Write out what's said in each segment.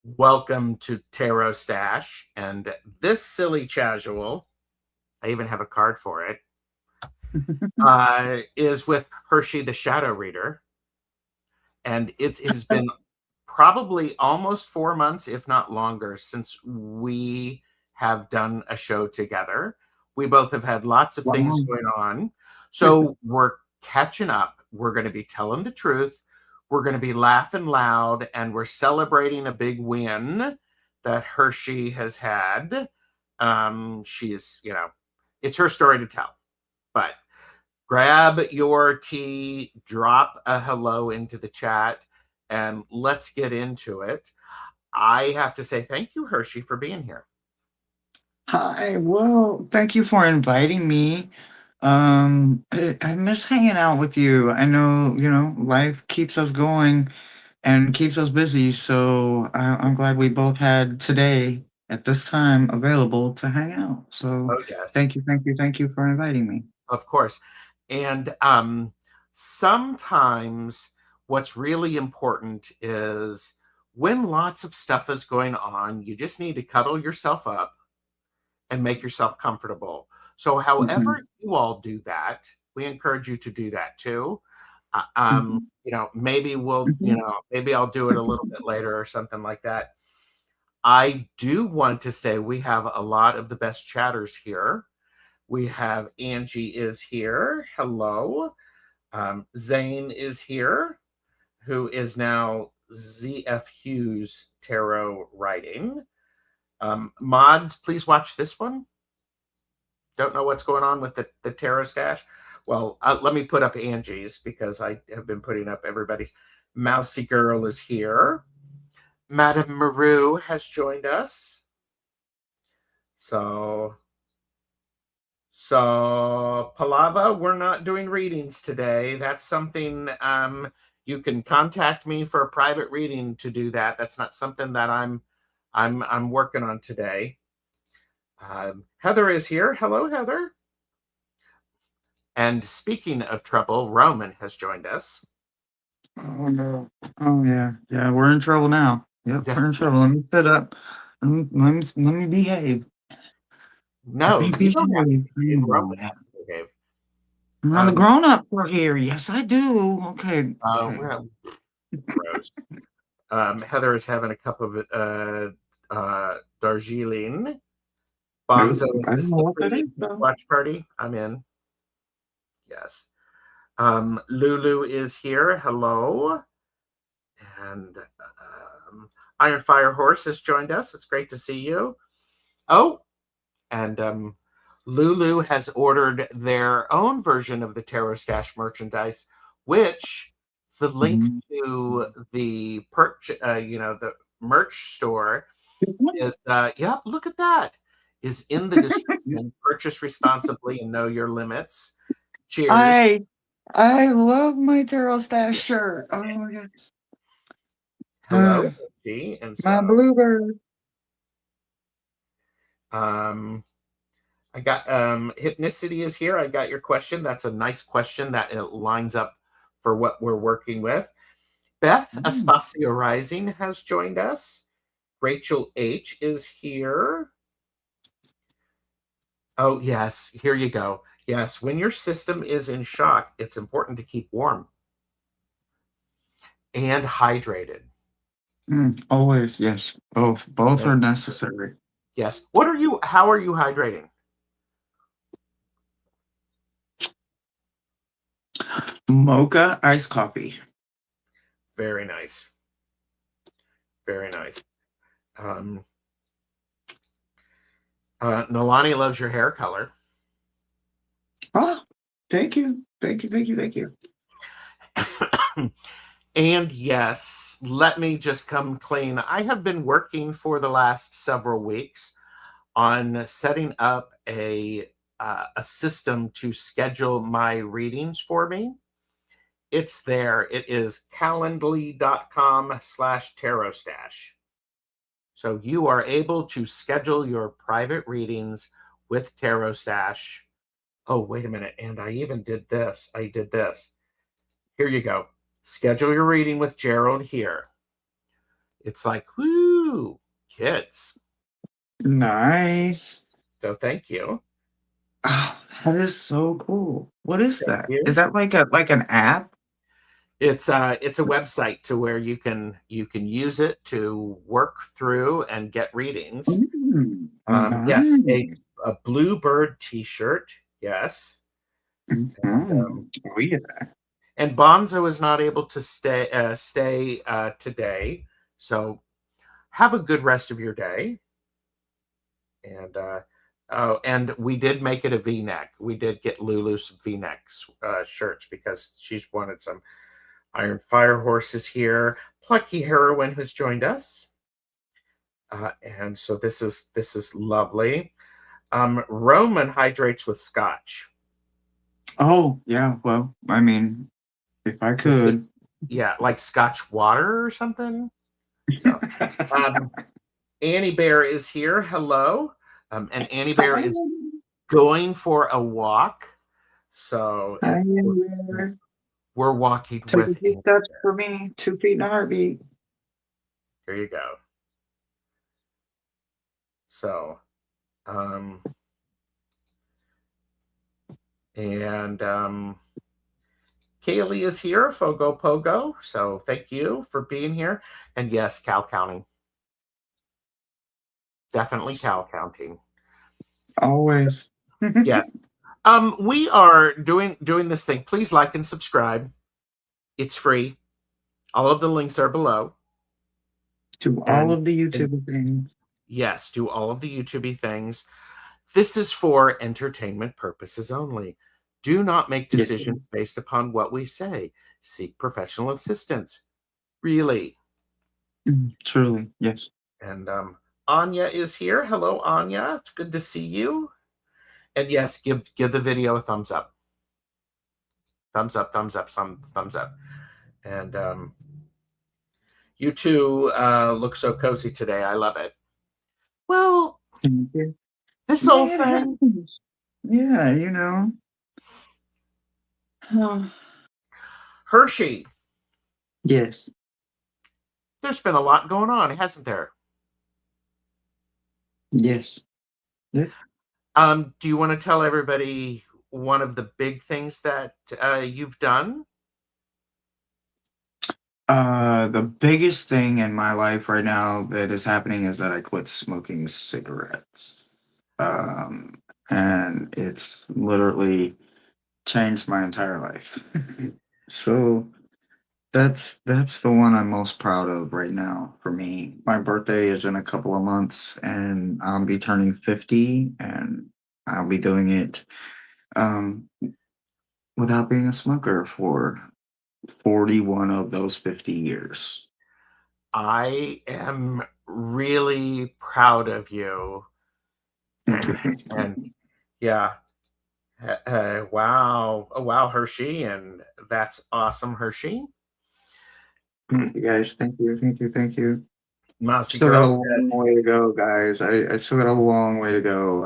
Welcome to TarotStache, and this silly chasual, I even have a card for it, is with Hershe the Shadow Reader, and it has been probably almost 4 months, if not longer, since we have done a show together. We both have had lots of things Wow. going on, so we're catching up. We're going to be telling the truth. We're going to be laughing loud, and we're celebrating a big win that Hershe has had. She's, it's her story to tell. But grab your tea, drop a hello into the chat, and let's get into it. I have to say thank you, Hershe, for being here. Hi. Well, thank you for inviting me. I miss hanging out with you. I know, life keeps us going and keeps us busy. So I'm glad we both had today at this time available to hang out. So Oh, yes, thank you for inviting me. of course. And sometimes what's really important is when lots of stuff is going on, you just need to cuddle yourself up and make yourself comfortable. So, however Mhm. you all do that, we encourage you to do that too. Mhm. Maybe Mhm. maybe I'll do it a little bit later or something like that. I do want to say we have a lot of the best chatters here. We have Angie is here. Hello. Zane is here, who is now ZF Hughes Tarot Writing. Mods, please watch this one. Don't know what's going on with the TarotStache. Well, let me put up Angie's because I have been putting up everybody's. Mousy Girl is here. Madame Maru has joined us. So, Palava, we're not doing readings today. That's something you can contact me for a private reading to do that. That's not something that I'm working on today. Heather is here. Hello, Heather. And speaking of trouble, Roman has joined us. Oh no. Oh yeah. Yeah, we're in trouble now. Yep, Yeah. we're in trouble. Let me sit up. Let me behave. Let No, me you don't have to behave. behave. Come Roman on. has to behave. I'm the Um, grown up for here. Yes, I do. Okay. Okay. well, gross. Heather is having a cup of Darjeeling. Bonzo, Ooh, is I don't this know the what that pre is though. watch party? I'm in. Yes. Lulu is here. Hello. And Iron Fire Horse has joined us. It's great to see you. Oh, and Lulu has ordered their own version of the TarotStache merchandise, which the link Mhm. to the the merch store is yep, look at that, is in the description. Purchase responsibly and know your limits. Cheers. I I love my TarotStache shirt. Oh my Hello, god. G. And My so bluebird. um I got Hypnicity is here. I got your question. That's a nice question that it lines up for what we're working with. Beth Mm. Aspacio Rising has joined us. Rachel H is here. Oh, yes, here you go. Yes, when your system is in shock, it's important to keep warm and hydrated. Always, yes. Both. Both are necessary. Yes. How are you hydrating? Mocha iced coffee. Very nice. Very nice. Um, Nalani loves your hair color. Oh, thank you. Thank you. Thank you. Thank you. And yes, let me just come clean. I have been working for the last several weeks on setting up a system to schedule my readings for me. It's there. It is calendly.com/tarotstache. So you are able to schedule your private readings with TarotStache. Oh, wait a minute. And I even did this. I did this. Here you go. Schedule your reading with Gerald here. It's like, woo, Ooh, kids. Nice. So thank you. Oh, that is so cool. What is Thank that? Is you. that like an app? It's a website to where you can use it to work through and get readings. Yes, Nice. a bluebird T-shirt. Yes, and Oh, yeah. Bonzo is not able to stay today, so have a good rest of your day. And oh, and we did make it a V-neck. We did get Lulu some V-necks shirts because she's wanted some. Iron Fire Horse is here. Plucky Heroine has joined us. And so this is lovely. Roman hydrates with scotch. Oh, yeah. Well, I mean, if I Is could. this yeah, like scotch water or something? So um Annie Bear is here. Hello. And Annie Bear Hi, is going for a walk. So hi we're, there. we're walking Take a with few Annie steps Bear. for me, 2 feet in a heartbeat. There you go. So um and Kaylee is here, Fogo Pogo. So thank you for being here. And yes, cow counting. Definitely cow counting. Always. Yes. We are doing this thing. Please like and subscribe. It's free. All of the links are below. To all And, of the and YouTube things. yes, do all of the YouTubey things. This is for entertainment purposes only. Do not make Yes. decisions based upon what we say. Seek professional assistance. Really. Truly, yes. And Anya is here. Hello, Anya. It's good to see you. And yes, give the video a thumbs up. Thumbs up, some thumbs up. And you two look so cozy today. I love it. Well, Thank you. this Yeah, old it thing, happens. Yeah, you know. Oh, Hershey. yes. There's been a lot going on, hasn't there? Yes. Yes. Do you want to tell everybody one of the big things that you've done? The biggest thing in my life right now that is happening is that I quit smoking cigarettes. And it's literally changed my entire life. So that's the one I'm most proud of right now for me. My birthday is in a couple of months and I'll be turning 50 and I'll be doing it um without being a smoker for 41 of those 50 years. I am really proud of you. Thank you, thank you. And yeah, wow. Oh, wow, Hershey. And that's awesome, Hershey. Thank you guys. Thank you, thank you, thank you. Mousy Still got a Girl long said, way to go, guys. I still got a long way to go.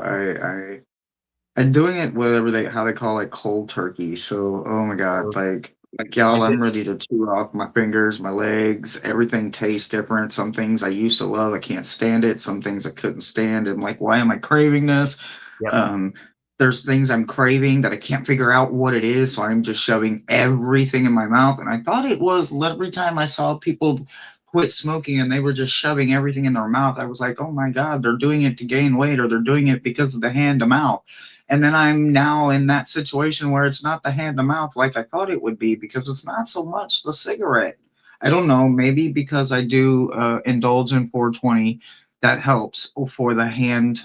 I'm doing it whatever they how they call it cold turkey. So oh my god, oh, like I y'all, I'm did. ready to chew off my fingers, my legs. Everything tastes different. Some things I used to love, I can't stand it. Some things I couldn't stand. And like, why am I craving this? Yep. Um, there's things I'm craving that I can't figure out what it is, so I'm just shoving everything in my mouth. And I thought it was every time I saw people quit smoking and they were just shoving everything in their mouth, I was like, oh my God, they're doing it to gain weight or they're doing it because of the hand to mouth. And then I'm now in that situation where it's not the hand to mouth like I thought it would be because it's not so much the cigarette. I don't know, maybe because I do indulge in 420, that helps for the hand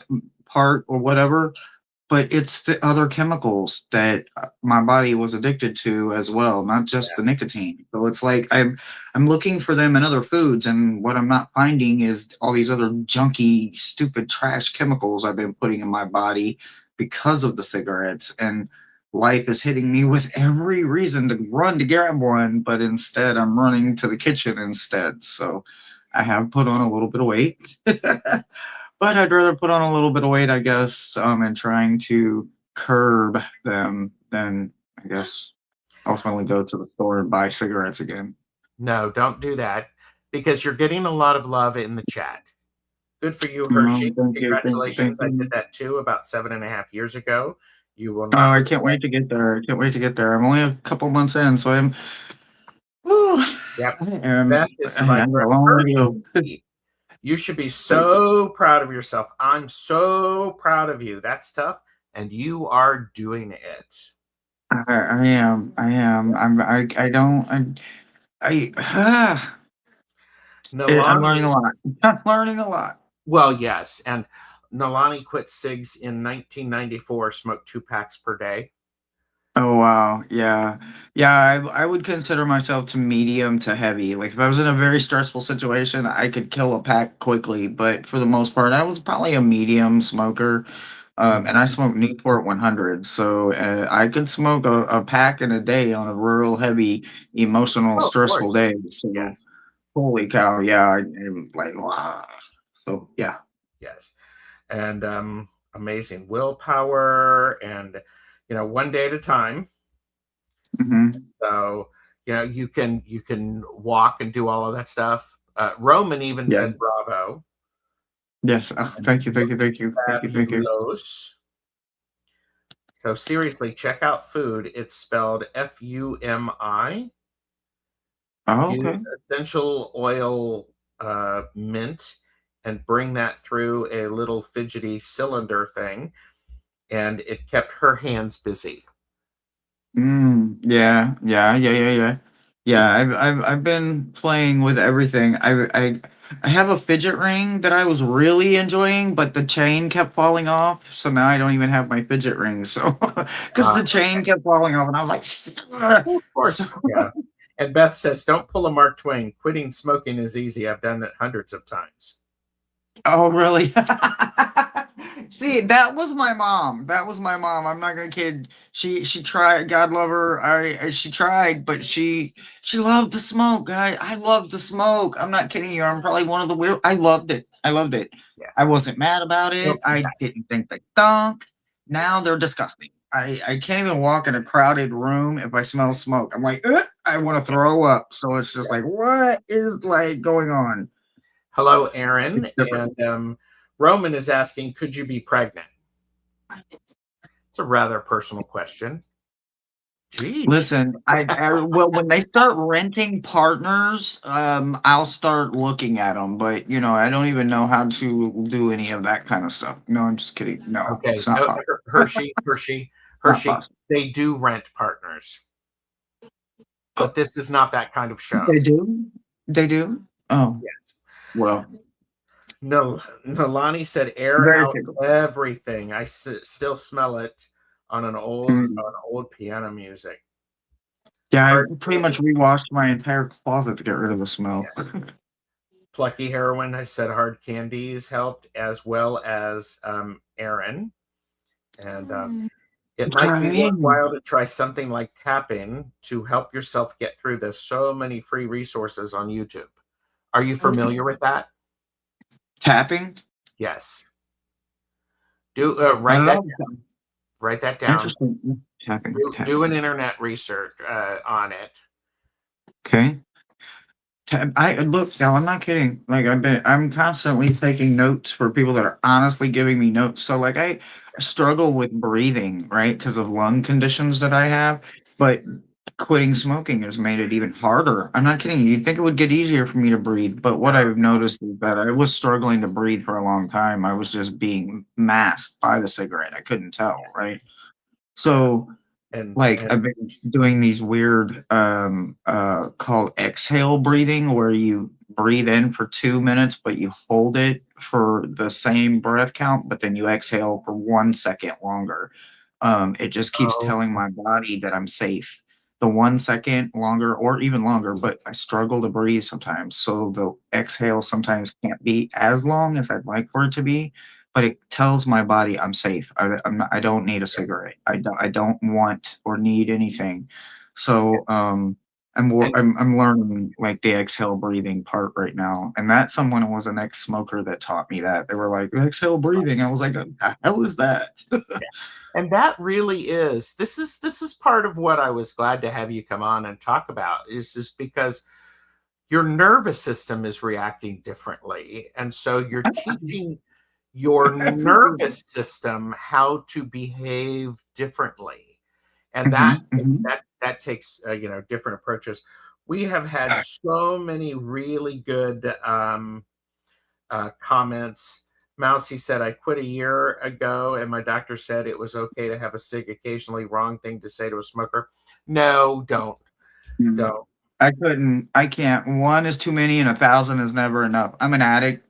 part or whatever, but it's the other chemicals that my body was addicted to as well, not just the nicotine. So it's like I'm looking for them in other foods, and what I'm not finding is all these other junky, stupid trash chemicals I've been putting in my body because of the cigarettes. And life is hitting me with every reason to run to grab one, but instead I'm running to the kitchen instead. So I have put on a little bit of weight. But I'd rather put on a little bit of weight, I guess, and trying to curb them than, I guess, ultimately go to the store and buy cigarettes again. No, don't do that. because you're getting a lot of love in the chat. Good for you, Hershey. Thank you, thank you, Congratulations. thank I did you. that too about 7.5 years ago. You will Oh, not I can't regret. wait to get there. I can't wait to get there. I'm only a couple months in, so I'm. Whew, Yep. Beth is I like, got a long way to go. Hershey, you should be so proud of yourself. I'm so proud of you. That's tough. And you are doing it. I am. I am. I don't. I'm learning Nalani, a lot. I'm learning a lot. well, yes. And Nalani quit cigs in 1994, smoked 2 packs per day. Oh wow, yeah, yeah. I would consider myself to medium to heavy. Like if I was in a very stressful situation, I could kill a pack quickly. But for the most part, I was probably a medium smoker. And I Mhm. smoke Newport 100, so I could smoke a pack in a day on a real heavy, emotional, Oh, of stressful course. day. So Yes. holy cow, yeah, I'm like wow. So yeah. Yes. And amazing willpower and, one day at a time. Hmm. So, you can walk and do all of that stuff. Roman even Yeah. said bravo. Yes. Oh, And thank you. Thank you. Thank you. Thank you. Thank you. fabulous. So seriously, check out food. It's spelled Fumi. Oh, Use okay. essential oil mint and bring that through a little fidgety cylinder thing, and it kept her hands busy. Yeah, yeah, yeah, yeah, yeah. Yeah, I've been playing with everything. I have a fidget ring that I was really enjoying, but the chain kept falling off, so now I don't even have my fidget ring. So, because Uh, the chain kept falling off, and I was like, "Ugh." of So, course, yeah. And Beth says, "Don't pull a Mark Twain. Quitting smoking is easy. I've done it hundreds of times." oh, really? See, that was my mom. That was my mom. I'm not gonna kid. She tried. God love her. She tried, but she loved the smoke, guy. I loved the smoke. I'm not kidding you. I'm probably one of the weird. I loved it. I loved it. Yeah. I wasn't mad about Nope. it. I didn't think they stunk. Now they're disgusting. I can't even walk in a crowded room if I smell smoke. I'm like, "Ugh," I want to throw up. So it's just like, what is like going on? Hello, It's Aaron. different. And Roman is asking, "Could you be pregnant?" It's a rather personal question. Geez. Listen, well, when they start renting partners, I'll start looking at them. But I don't even know how to do any of that kind of stuff. No, I'm just kidding. No, Okay. it's not possible. Not Hershey. possible. They do rent partners, but this is not that kind of show. They do. They do. Oh Yes. well, No, Nalani said, "Air very out typical. everything. I still smell it on an Mm. old piano music." Yeah, I Hard pretty much candy. rewashed my entire closet to get rid of the Yeah. smell. Plucky heroin. I said hard candies helped as well as Aaron, and it might be Okay. worthwhile to try something like tapping to help yourself get through this. So many free resources on YouTube. Are you familiar with that? Tapping. Yes. Do I write don't that know. write that down. Interesting. Tapping. Do an Tapping. internet research on it. Okay. I look now. I'm not kidding. Like I'm constantly taking notes for people that are honestly giving me notes. So like I struggle with breathing, right, because of lung conditions that I have. But quitting smoking has made it even harder. I'm not kidding you. You'd think it would get easier for me to breathe, but what No, I've noticed is that I was struggling to breathe for a long time. I was just being masked by the cigarette. I couldn't tell, right? yeah, So like, and I've been doing these weird, called exhale breathing, where you breathe in for 2 minutes, but you hold it for the same breath count, but then you exhale for 1 second longer. It just keeps oh, telling my body that I'm safe. The 1 second longer or even longer, but I struggle to breathe sometimes, so the exhale sometimes can't be as long as I'd like for it to be, but it tells my body I'm safe. I don't need a yes, cigarette. I don't want or need anything. yeah. So, And I'm learning, like, the exhale breathing part right now, and that someone was an ex-smoker that taught me that. They were like, "Exhale breathing." I was like, "What the hell is that?" yeah, and that really is this is part of what I was glad to have you come on and talk about is just because your nervous system is reacting differently. And so you're teaching your nervous system how to behave differently. And that Mhm, mhm. that takes different approaches. We have had so many really good comments. Mousy said, I quit a year ago and my doctor said it was okay to have a cig occasionally. Wrong thing to say to a smoker. No, don't. Mm. Don't. I couldn't. I can't. One is too many, and 1,000 is never enough. I'm an addict.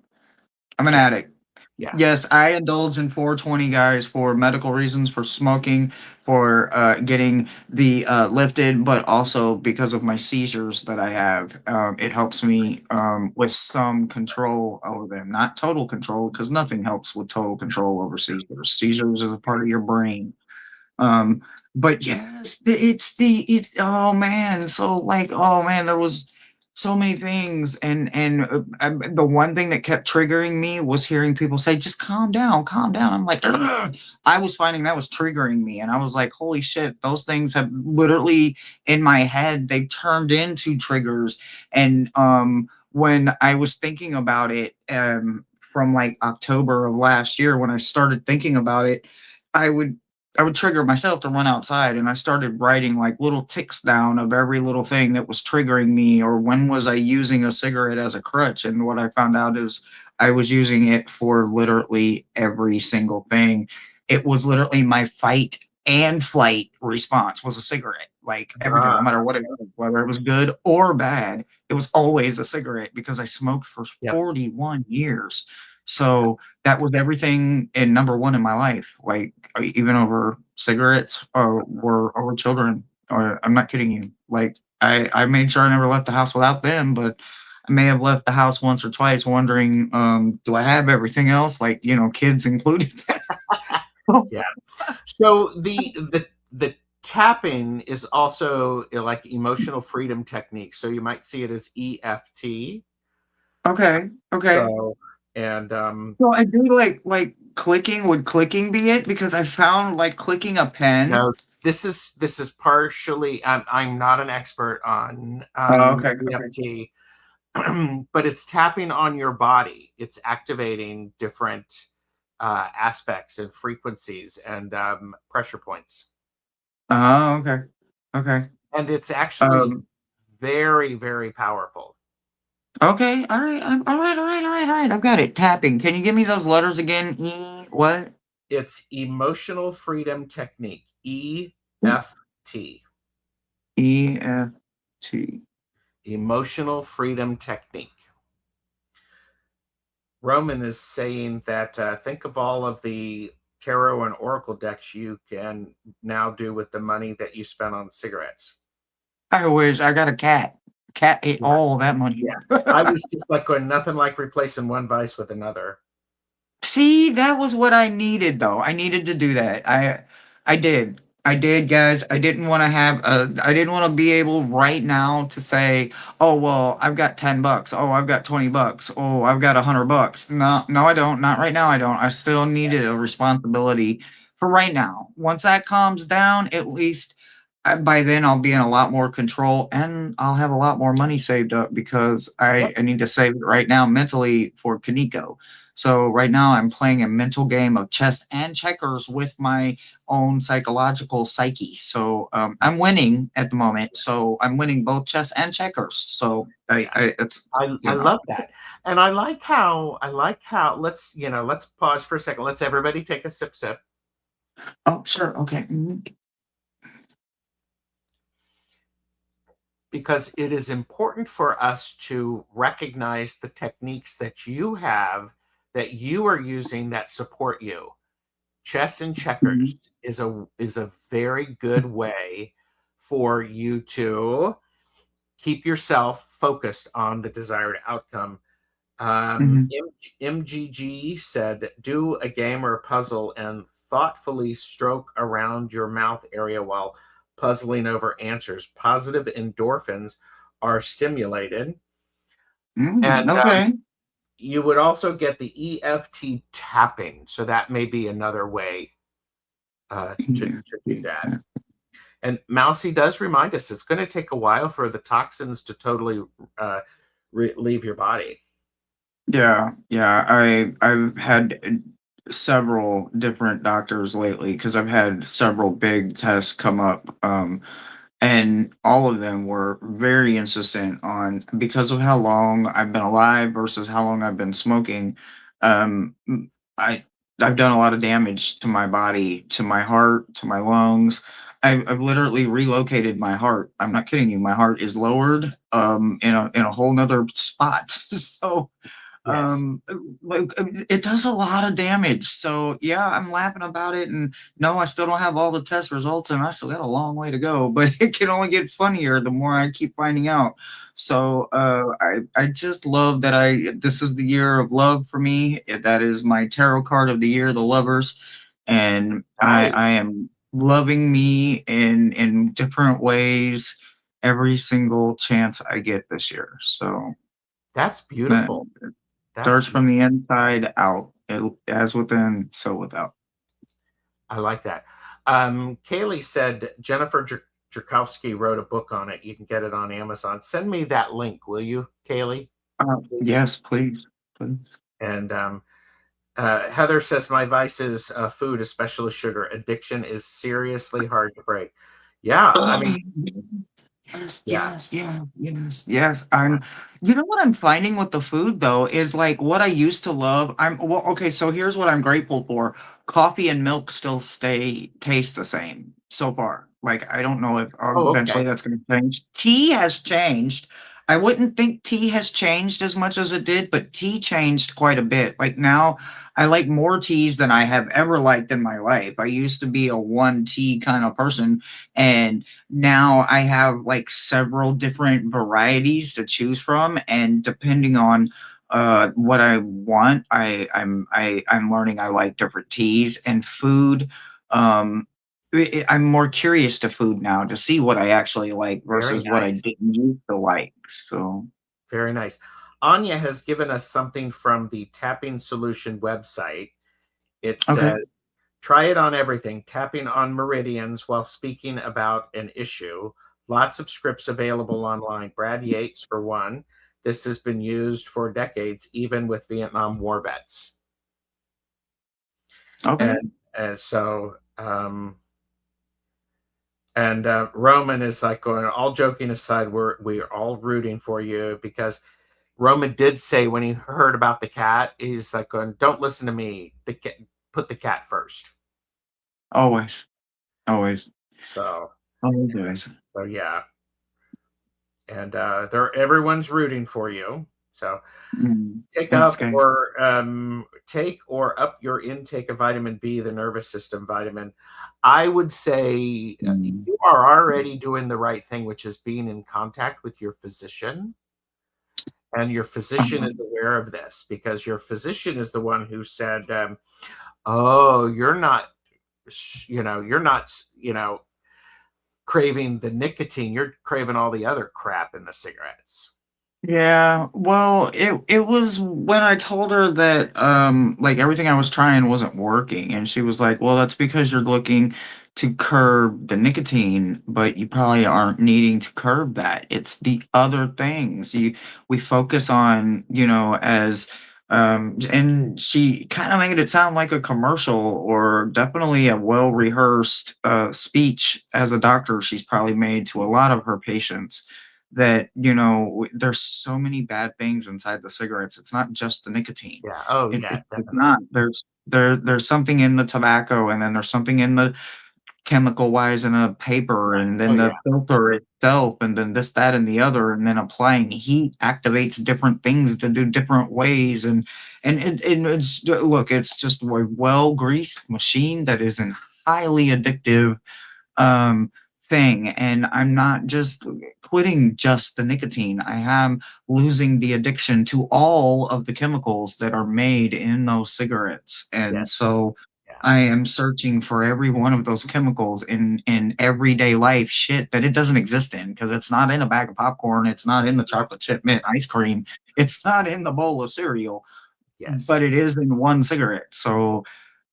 I'm an Yeah. addict. Yeah. Yes, I indulge in 420 guys for medical reasons, for smoking, for getting the lifted, but also because of my seizures that I have. It helps me with some control over them, not total control, because nothing helps with total control over seizures. Seizures is a part of your brain. Um, but yes, oh man, so like, oh man, there was so many things, the one thing that kept triggering me was hearing people say, "Just calm down, calm down." I'm like, "Ugh." I was finding that was triggering me, and I was like, "Holy shit!" Those things have literally in my head they turned into triggers, and when I was thinking about it, from like October of last year, when I started thinking about it, I would I would trigger myself to run outside, and I started writing like little ticks down of every little thing that was triggering me, or when was I using a cigarette as a crutch. And what I found out is I was using it for literally every single thing. It was literally my fight and flight response was a cigarette. Like everything, no Ah, matter what it was, whether it was good or bad, it was always a cigarette because I smoked for yep. 41 years. So that was everything in number one in my life. Like even over cigarettes or were over children. Or I'm not kidding you. Like I made sure I never left the house without them, but I may have left the house once or twice wondering, do I have everything else? Like, kids included. Yeah. So the tapping is also like emotional freedom technique. So you might see it as EFT. Okay. Okay. So and So I do like clicking. Would clicking be it? Because I found like clicking a pen. no, this is partially. I'm not an expert on Oh, okay. Okay. EFT, but it's tapping on your body. It's activating different aspects and frequencies and pressure points, Oh, okay. Okay. and it's actually Um, very, very powerful. okay. All right. All right. All right. All right. All right. I've got it. Tapping. Can you give me those letters again? What? It's emotional freedom technique, EFT, EFT. emotional freedom technique. Roman is saying that think of all of the tarot and oracle decks you can now do with the money that you spent on cigarettes. I wish I got a cat. Cat ate Yeah, all that money. yeah. I was just like going, nothing like replacing one vice with another. See, that was what I needed though. I needed to do that. I did. I did, guys. I didn't want to be able right now to say, "Oh, well, I've got 10 bucks. Oh, I've got 20 bucks. Oh, I've got 100 bucks." No, no, I don't. Not right now. I don't. I still needed a responsibility for right now. Once that calms down, at least by then I'll be in a lot more control and I'll have a lot more money saved up because Yep. I need to save it right now mentally for Kaneko. So right now I'm playing a mental game of chess and checkers with my own psychological psyche. So I'm winning at the moment. So I'm winning both chess and checkers. So Yeah. it's I love that. And I like how let's pause for a second. Let's everybody take a sip. oh sure okay. Because it is important for us to recognize the techniques that you have that you are using that support you. Chess and checkers Mhm, is a very good way for you to keep yourself focused on the desired outcome. mhm, MGG said, do a game or a puzzle and thoughtfully stroke around your mouth area while puzzling over answers. Positive endorphins are stimulated. And okay. you would also get the EFT tapping. So that may be another way to do that. Yeah. And Mousy does remind us it's going to take a while for the toxins to totally uh, leave your body. Yeah, yeah. I've had several different doctors lately because I've had several big tests come up, and all of them were very insistent on because of how long I've been alive versus how long I've been smoking. I I've done a lot of damage to my body, to my heart, to my lungs. I've literally relocated my heart. I'm not kidding you. My heart is lowered in a whole nother spot. So Yes. it does a lot of damage. So yeah, I'm laughing about it, and no, I still don't have all the test results, and I still got a long way to go. But it can only get funnier the more I keep finding out. So I just love that I this is the year of love for me. That is my tarot card of the year, the lovers, and Nice. I am loving me in different ways every single chance I get this year. So That's that beautiful. That's starts from beautiful. the inside out. It as within, so without. I like that. Kaylee said Jennifer Jerkowski wrote a book on it. You can get it on Amazon. Send me that link, will you, Kaylee, please? Yes, please, please. And Heather says my vice is food, especially sugar. Addiction is seriously hard to break. Yeah, I Oh, mean, yes, yeah, yes, yeah, yes, yes. yeah. You know what I'm finding with the food though is like what I used to love. Well, okay, so here's what I'm grateful for. Coffee and milk still stay taste the same so far. Like I don't know if Oh, eventually okay. that's going to change. Tea has changed. I wouldn't think tea has changed as much as it did, but tea changed quite a bit. Like now, I like more teas than I have ever liked in my life. I used to be a one tea kind of person, and now I have like several different varieties to choose from, and depending on what I want, I'm learning I like different teas and food. Um, I'm more curious to food now to see what I actually like Very versus what I nice. didn't used to like. So Very nice. Anya has given us something from the Tapping Solution website. It okay, says, try it on everything, tapping on meridians while speaking about an issue. Lots of scripts available online. Brad Yates, for one. This has been used for decades, even with Vietnam War vets. okay. And so, and Roman is like going, all joking aside, we're all rooting for you because Roman did say when he heard about the cat, he's like going, don't listen to me. The cat, put the cat first. Always, always, So, always. so yeah. And they're everyone's rooting for you. So Thanks, guys. take or up your intake of vitamin B, the nervous system vitamin. I would say Mm. you are already doing the right thing, which is being in contact with your physician, and your physician is Um, aware of this because your physician is the one who said, "Oh, you're not, craving the nicotine. You're craving all the other crap in the cigarettes." Yeah, well, it was when I told her that like everything I was trying wasn't working, and she was like, "Well, that's because you're looking to curb the nicotine, but you probably aren't needing to curb that. It's the other things. We focus on, as and she kind of made it sound like a commercial or definitely a well-rehearsed speech as a doctor she's probably made to a lot of her patients that there's so many bad things inside the cigarettes. It's not just the nicotine. Yeah. Oh, yeah, It's definitely. not. There's something in the tobacco, and then there's something in the chemical wise in a paper, and Oh, then yeah. the filter itself, and then this, that, and the other, and then applying heat activates different things to do different ways, and it's look, it's just a well greased machine that is an highly addictive um thing, and I'm not just quitting just the nicotine. I am losing the addiction to all of the chemicals that are made in those cigarettes, and Yes. so Yeah. I am searching for every one of those chemicals in everyday life shit that it doesn't exist in, because it's not in a bag of popcorn, it's not in the chocolate chip mint ice cream, it's not in the bowl of cereal, Yes. but it is in one cigarette. So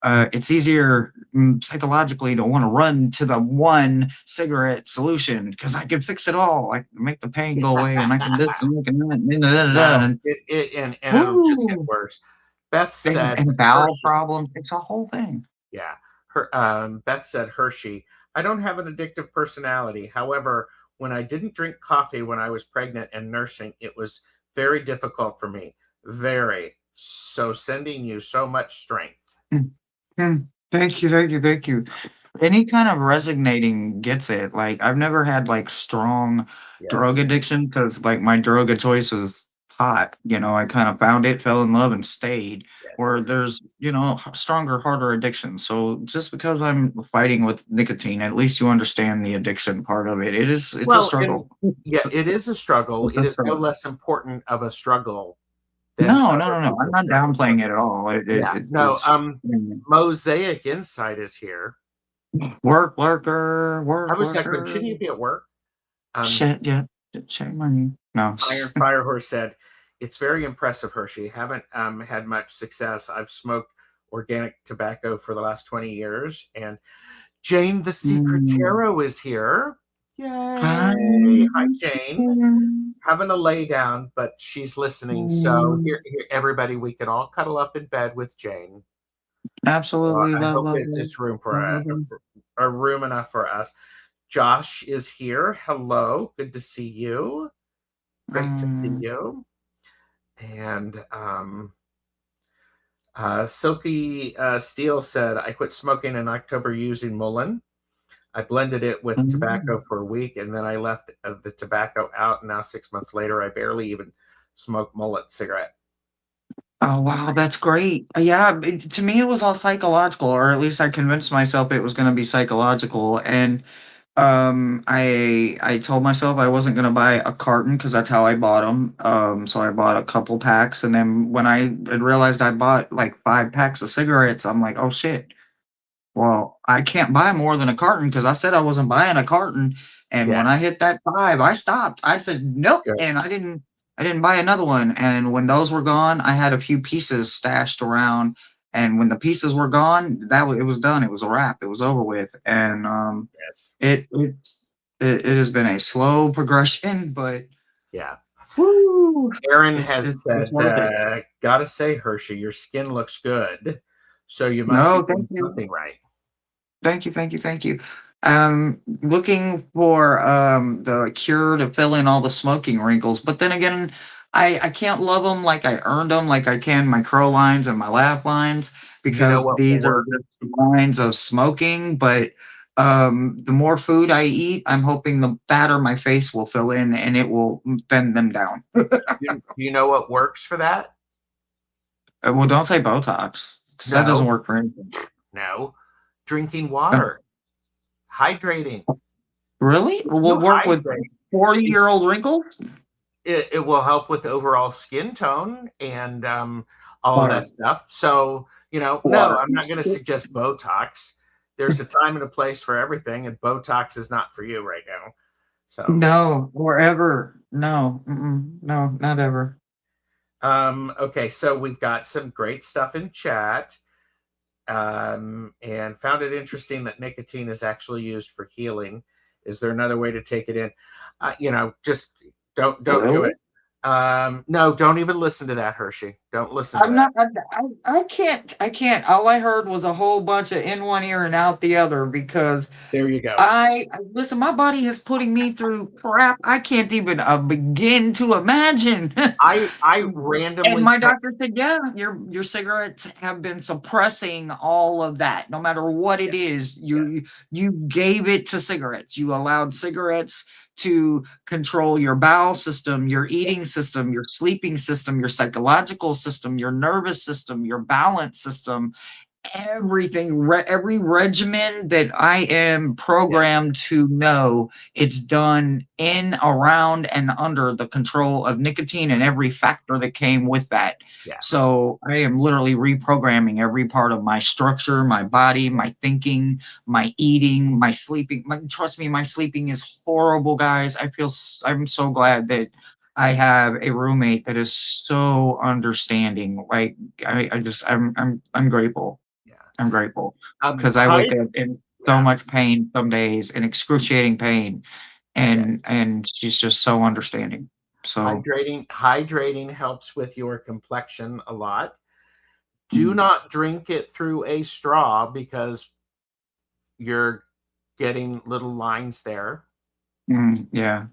it's easier psychologically to want to run to the one cigarette solution because I can fix it all. I can make the pain go away, and I can this and I can that, and, da, da, da, No, and and it'll just get woo, worse. Beth said and bowel Hershey. problems. It's a whole thing. Yeah. Beth said Hershey. I don't have an addictive personality. However, when I didn't drink coffee when I was pregnant and nursing, it was very difficult for me. Very. So sending you so much strength. Mm, Thank you, thank you, thank you. Any kind of resignating gets it. Like, I've never had, like, strong drug Yes. addiction because, like, my drug of choice is pot, I kinda found it, fell in love, and stayed, Yes. where there's, stronger, harder addictions. So, just because I'm fighting with nicotine, at least you understand the addiction part of it. It's a Well, and struggle. yeah, it is a struggle. It's It a is no struggle. less important of a struggle than No, no, other no, no, I'm people's not struggles. So, downplaying it at all. yeah. No, It's Mosaic Insight is here. I work was like, but worker. shouldn't you be at work? Um, Shit, yeah. Shame on you. No. Iron Firehorse said, "It's very impressive, Hershey. Haven't had much success. I've smoked organic tobacco for the last 20 years." And Jane the Secret Mm. Tarot is here. Hi. Yay! Hi, Jane. Having a lay down, but she's listening. So Mm. here, everybody, we can all cuddle up in bed with Jane. So Absolutely I love, hope love, love. it's room for Love, love, love. a room enough for us. Josh is here. Hello, good to see you. Great to see Mm. you. And Silky Steele said, I quit smoking in October using Mullen. I blended it with tobacco Mm. for a week and then I left the tobacco out. And now, 6 months later, I barely even smoke mullet cigarette. Oh, wow, that's great. Yeah, to me, it was all psychological, or at least I convinced myself it was gonna be psychological, and I told myself I wasn't gonna buy a carton because that's how I bought them. So I bought a couple packs, and then when I had realized I bought like 5 packs of cigarettes, I'm like, "Oh, shit. Well, I can't buy more than a carton because I said I wasn't buying a carton, and Yeah, when I hit that 5, I stopped. I said, "Nope," good. and I didn't buy another one, and when those were gone, I had a few pieces stashed around, and when the pieces were gone, it was done. It was a wrap. It was over with, and, Yes. it it's it has been a slow progression, but Yeah. woo, Aaron it's has it's it's said, worth it. gotta say, Hershey, your skin looks good. So you must be No, thank doing you. something right. Thank you, thank you, thank you. Looking for the cure to fill in all the smoking wrinkles, but then again, I can't love them like I earned them, like I can my crow lines and my laugh lines, You know because what will these are work? just lines of smoking. But the more food I eat, I'm hoping the fatter my face will fill in, and it will bend them down. Do you know what works for that? Well, don't say Botox, because that doesn't No, work for anything. no. Drinking Oh, water, hydrating. really? You Will work with hydrate. 40-year-old wrinkles? It will help with overall skin tone and all of that Water. stuff. So, no, Water. I'm not going to suggest Botox. There's a time and a place for everything, and Botox is not for you right now. So, No, or ever. No, no, not ever. okay, so we've got some great stuff in chat, and found it interesting that nicotine is actually used for healing. Is there another way to take it in? Just don't do Really? it. No, don't even listen to that, Hershey. Don't listen to I'm that. not. I can't. I can't. All I heard was a whole bunch of in one ear and out the other because There you go. listen. My body is putting me through crap I can't even begin to imagine. I And randomly my checked. doctor said, "Yeah, your cigarettes have been suppressing all of that. No matter what it Yes, is, yes, you gave it to cigarettes. You allowed cigarettes to control your bowel system, your eating yes, system, your sleeping system, your psychological system, your nervous system, your balance system, everything, every regimen that I am yes, programmed to know, it's done in, around, and under the control of nicotine and every factor that came with that. yeah, So I am literally reprogramming every part of my structure, my body, my thinking, my eating, my sleeping. Trust me, my sleeping is horrible, guys. I'm so glad that I have a roommate that is so understanding. Like, I'm grateful. yeah. I'm grateful because I Hi, wake up in so yeah. much pain some days, in excruciating pain, Yeah. and she's just so understanding. So, Hydrating helps with your complexion a lot. Do mm, not drink it through a straw because you're getting little lines there. yeah, yeah.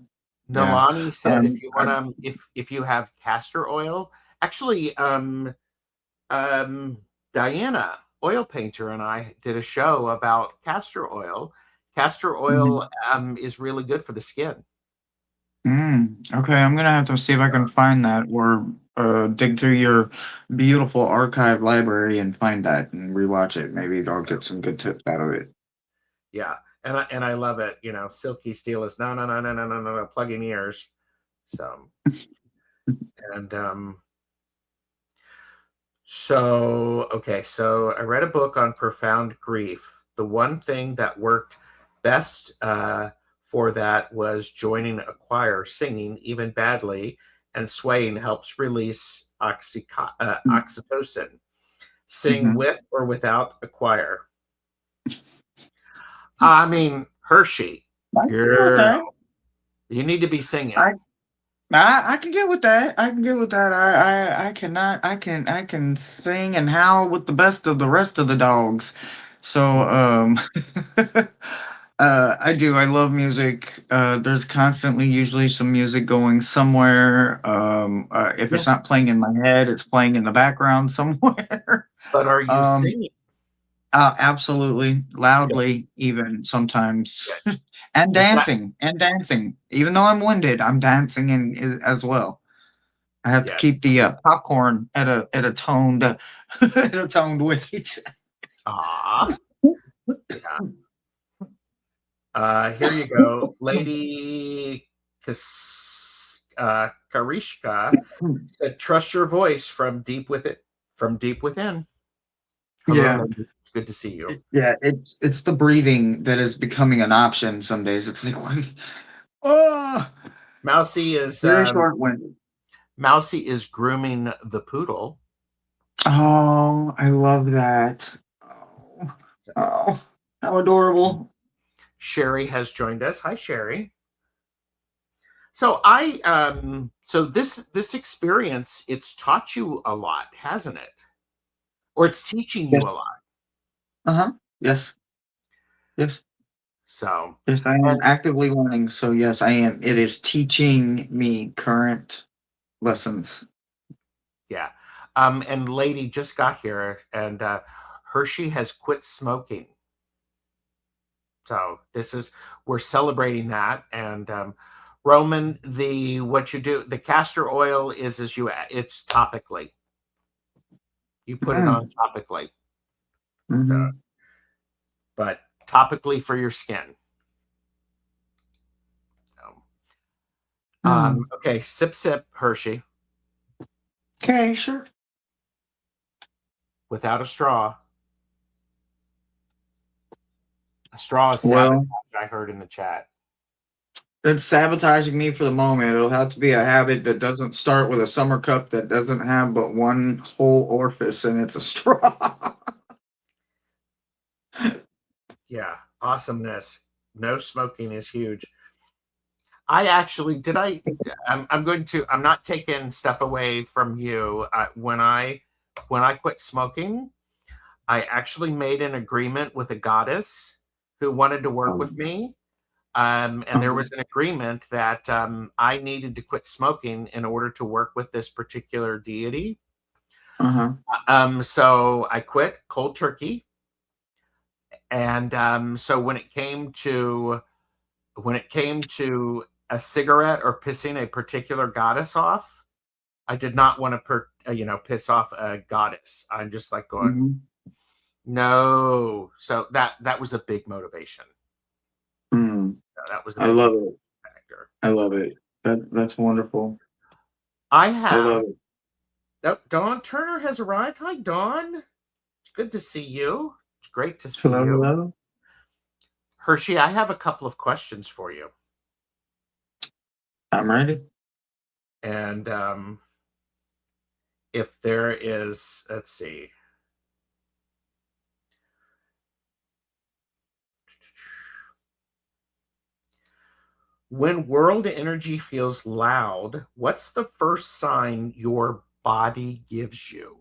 Nalani said if you I want to if you have castor oil, actually um Diana, oil painter, and I did a show about castor oil. Castor mhm. oil is really good for the skin. Okay, I'm gonna have to see if I can find that or dig through your beautiful archive library and find that and rewatch it. Maybe I'll get some good tips out of it. Yeah. And I love it. You know, Silky Steel is no, no, no, no, no, no, no, no, plugging ears. So and okay, so I read a book on profound grief. The one thing that worked best for that was joining a choir, singing, even badly, and swaying helps release oxytocin. Sing Mm-hmm. with or without a choir. I mean, Hershey, I can get with girl, that. you need to be singing. I I can get with that. I can get with that. I cannot. I can sing and howl with the best of the rest of the dogs. So I do. I love music. There's constantly usually some music going somewhere. If it's Yes, not playing in my head, it's playing in the background somewhere. but are you um, singing? Absolutely, Good, loudly, even sometimes, good. Is that and dancing. Even though I'm winded, I'm dancing as well. I have to yeah? keep the popcorn at a toned at a toned weight. Ah, yeah. Here you go, Lady Karishka said, "Trust your voice from deep within." From deep within. Hello, Yeah, lady. It's good to see you. yeah. It's the breathing that is becoming an option some days. It's like, oh, Mousy is very short winded. Mousy is grooming the poodle. Oh, I love that. Oh, oh, how adorable. Sherry has joined us. Hi, Sherry. So this experience, it's taught you a lot, hasn't it? Or it's teaching Yes. you a lot. Uh-huh. Yes. Yes. So Yes, I am and actively learning. So yes, I am. It is teaching me current lessons. yeah. And lady just got here, and Hershey has quit smoking. So this is we're celebrating that. And Roman, the what you do, the castor oil is as you it's topically. You put it on Mm. topically. So, Hmm. but topically for your skin. So, Mm. okay, sip sip Hershey Okay, sure. without a straw. A straw is sabotage, Well, I heard in the chat. it's sabotaging me for the moment. It'll have to be a habit that doesn't start with a summer cup that doesn't have but one whole orifice and it's a straw. Yeah, awesomeness. No smoking is huge. I actually did. I'm going to. I'm not taking stuff away from you. When I quit smoking, I actually made an agreement with a goddess who wanted to work with Um, me. And there uh-huh. was an agreement that I needed to quit smoking in order to work with this particular deity. Uh-huh. So I quit cold turkey, and so when it came to a cigarette or pissing a particular goddess off, I did not want to piss off a goddess. I'm just like going, Mhm. no. So that was a big motivation. Mm. That was a I big love it. factor. I love it. That's wonderful. I I love have it. oh, Dawn Turner has arrived. Hi, Dawn. It's good to see you. It's great to see Hello, you. hello. Hershey, I have a couple of questions for you. I'm ready. And if there is, let's see. When world energy feels loud, what's the first sign your body gives you?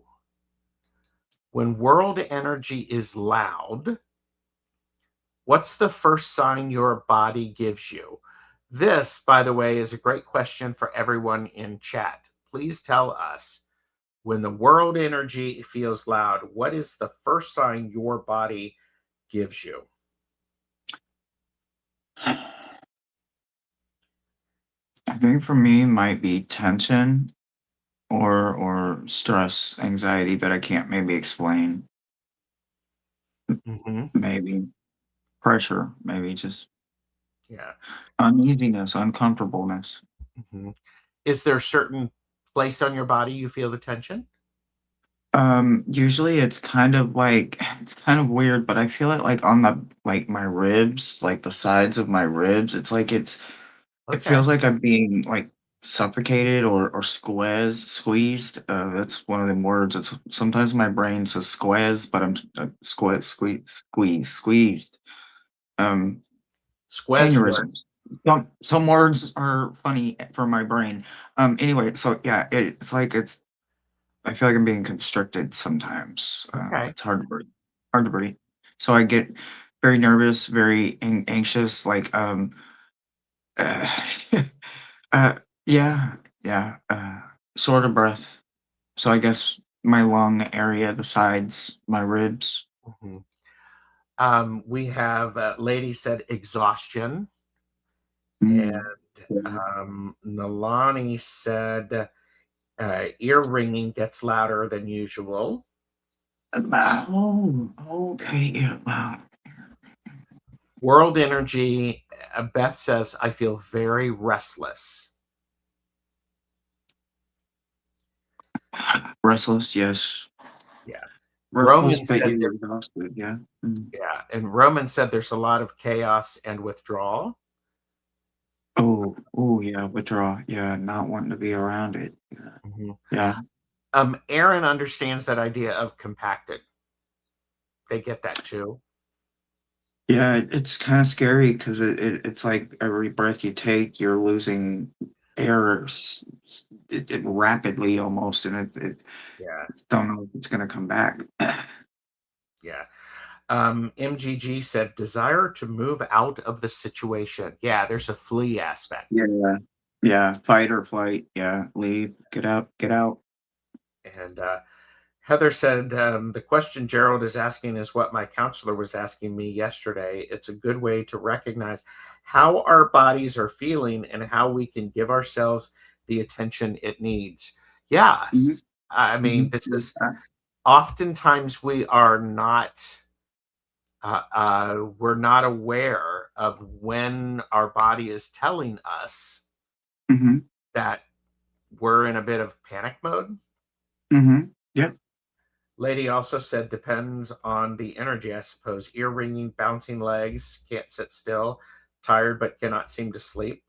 When world energy is loud, what's the first sign your body gives you? This, by the way, is a great question for everyone in chat. Please tell us, when the world energy feels loud, what is the first sign your body gives you? I think for me might be tension or stress, anxiety that I can't maybe explain. Hmm. Maybe pressure, maybe just Yeah. uneasiness, uncomfortableness. Hmm. Is there a certain place on your body you feel the tension? Usually it's kind of like it's kind of weird, but I feel it like on the like my ribs, like the sides of my ribs. It Okay. feels like I'm being like suffocated or squeezed. That's one of them words. It's sometimes my brain says squeeze, but I'm squeezed. Um, Squez work. aneurysms. Some words are funny for my brain. Anyway, so yeah, it's like it's I feel like I'm being constricted sometimes. Okay. It's hard to breathe. Hard to breathe. So I get very nervous, very anxious, like uh, yeah, yeah, short of breath. So I guess my lung area, the sides, my ribs. Mhm. We have lady said exhaustion, and Mm. Yeah. Nalani said ear ringing gets louder than usual. Oh, okay, yeah, wow. World energy, Beth says, I feel very restless. Restless, yes. Yeah. Restless, Roman but said, you're exhausted, yeah. Mm. yeah. And Roman said there's a lot of chaos and withdrawal. Oh, yeah, withdraw. Yeah, not wanting to be around it. Yeah. Mhm. Yeah. Aaron understands that idea of compacted. They get that too. Yeah, it's kinda scary 'cause it's like every breath you take, you're losing air it rapidly almost, and it Yeah. don't know if it's gonna come back. Yeah. MGG said, desire to move out of the situation. Yeah, there's a flee aspect. Yeah. Yeah, fight or flight. Yeah, leave, get out, get out. And Heather said, the question Gerald is asking is what my counselor was asking me yesterday. It's a good way to recognize how our bodies are feeling and how we can give ourselves the attention it needs. Mhm, Yes. I mean, mhm, this is yeah, oftentimes we're not aware of when our body is telling us mhm, that we're in a bit of panic mode. mhm, yep, Lady also said depends on the energy, I suppose. Ear ringing, bouncing legs, can't sit still, tired but cannot seem to sleep.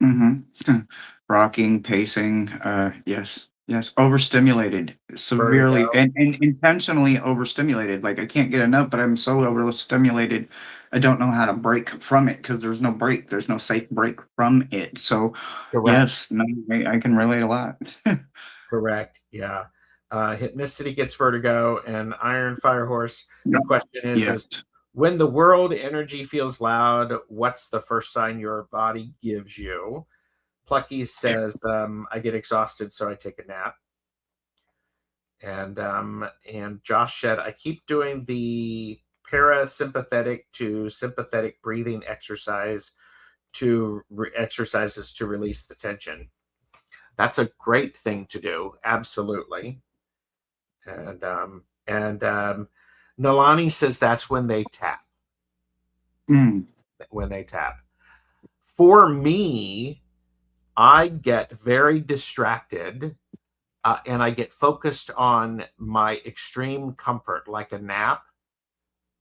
mhm. Rocking, pacing, yes, yes, overstimulated, severely Vertigo. and intentionally overstimulated, like, I can't get enough, but I'm so overstimulated, I don't know how to break from it because there's no break, there's no safe break from it, so, Correct. yes, no, I can relate a lot. Correct. Yeah. Hypnicity gets vertigo, and Iron Fire Horse. Yeah, The question yes. is when the world energy feels loud, what's the first sign your body gives you? Plucky says, I get exhausted, so I take a nap. And Josh said, I keep doing the parasympathetic to sympathetic breathing exercises to release the tension. That's a great thing to do, absolutely. And Nalani says that's when they tap. Mm, When they tap. For me, I get very distracted and I get focused on my extreme comfort, like a nap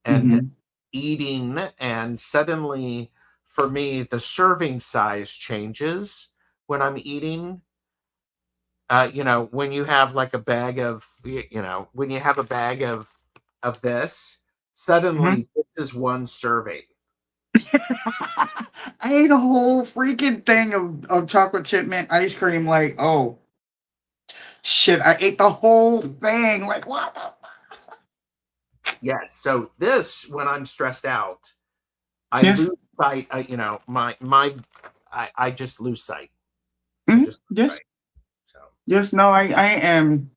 and mhm, eating. And suddenly, for me, the serving size changes when I'm eating. When you have like a bag of, when you have a bag of this, mhm. suddenly this is one serving. I ate a whole freaking thing of chocolate chip mint ice cream. Like, oh shit, I ate the whole thing. Like, what the Yes. So this, when I'm stressed out, I Yes. lose sight. I just lose sight. I Mhm. just lose Yes. sight. So Yes. No, I am